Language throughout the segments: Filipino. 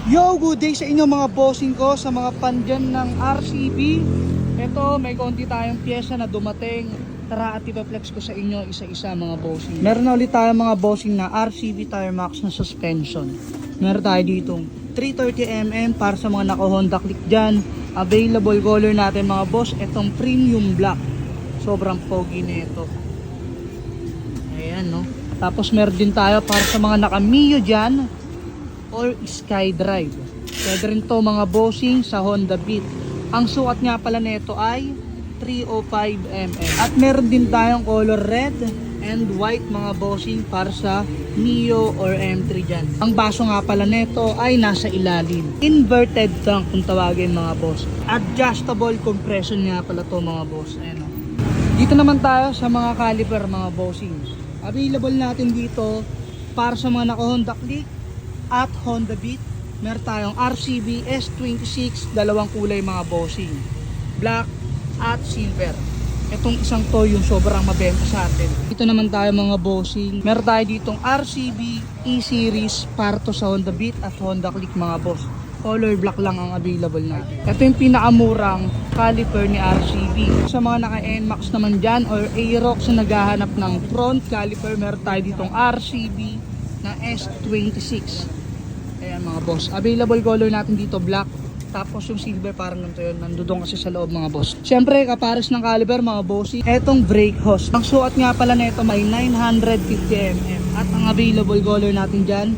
Yo, good day sa inyo mga bossing ko, sa mga fan dyan ng RCB. Ito, may konti tayong pyesa na dumating. Tara at ipaplex ko sa inyo isa-isa mga bossing. Meron na ulit tayong mga bossing na RCB Tire Max na suspension. Meron tayo ditong 330mm para sa mga naka-Honda Click dyan. Available color natin mga boss, itong premium black. Sobrang pogi nito. Ayan no. Tapos meron din tayo para sa mga naka-Mio dyan or Sky Drive. Pwede rin to mga bossing sa Honda Beat. Ang sukat nga pala nito ay 305mm. At meron din tayong color red and white mga bossing para sa Mio or M3 dyan. Ang baso nga pala nito ay nasa ilalim. Inverted tank kung tawagin mga boss. Adjustable compression nga pala to mga boss. Ayan, oh. Dito naman tayo sa mga caliper mga bossing. Available natin dito para sa mga naka-Honda Click at Honda Beat. Meron tayong RCB S26, dalawang kulay mga bossing, black at silver. Itong isang to yung sobrang mabenta sa atin. Dito naman tayo mga bossing, meron tayo ditong RCB E-Series para to sa Honda Beat at Honda Click mga boss. Color black lang ang available natin. Ito yung pinakamurang caliper ni RCB. Sa mga naka-NMAX naman dyan or Aerox na naghahanap ng front caliper, meron tayo ditong RCB na S26. Ayan mga boss, available color natin dito black, tapos yung silver parang ganito yun, nandun kasi sa loob mga boss. Siyempre kapares ng caliber mga boss, etong brake hose. Ang suot nga pala nito may 950mm at ang available color natin dyan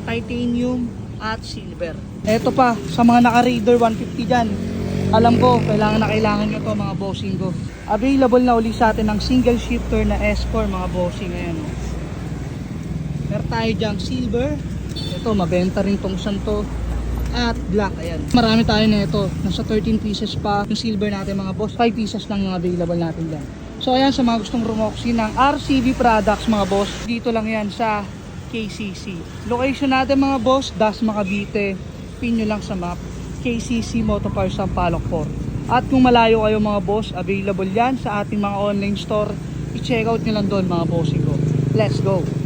titanium at silver. Eto pa sa mga naka Raider 150 dyan, alam ko kailangan nyo to mga bossing ko. Available na uli sa atin ng single shifter na S4 mga bossing. Ayan, meron tayo dyan silver. Ito, mabenta rin tong santo at black. Ayan, marami tayo na ito. Nasa 13 pieces pa yung silver natin mga boss. 5 pieces lang yung available natin dyan. So ayan, sa mga gustong rumoksi ng RCB products mga boss, dito lang yan sa KCC. Location natin mga boss, Dasma Cavite. Pin nyo lang sa map, KCC Motoparts Sampaloc 4. At kung malayo kayo mga boss, available yan sa ating mga online store. I-check out nyo lang doon mga bossing ko. Let's go!